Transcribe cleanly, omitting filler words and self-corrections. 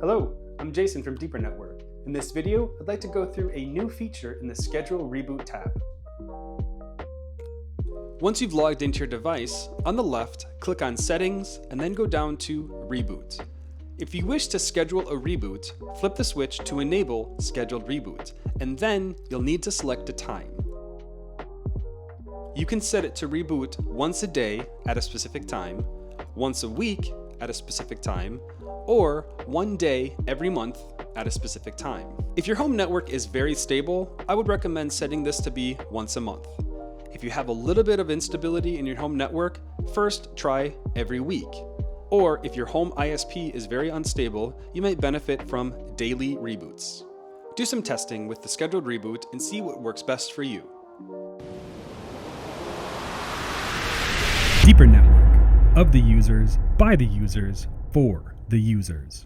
Hello, I'm Jason from Deepernauts. In this video, I'd like to go through a new feature in the Scheduled Reboot tab. Once you've logged into your device, on the left, click on Settings and then go down to Reboot. If you wish to schedule a reboot, flip the switch to enable Scheduled Reboot, and then you'll need to select a time. You can set it to reboot once a day at a specific time, once a week at a specific time, or one day every month at a specific time. If your home network is very stable, I would recommend setting this to be once a month. If you have a little bit of instability in your home network, first try every week. Or if your home ISP is very unstable, you might benefit from daily reboots. Do some testing with the Scheduled Reboot and see what works best for you. Deeper Network, of the users, by the users, for the users.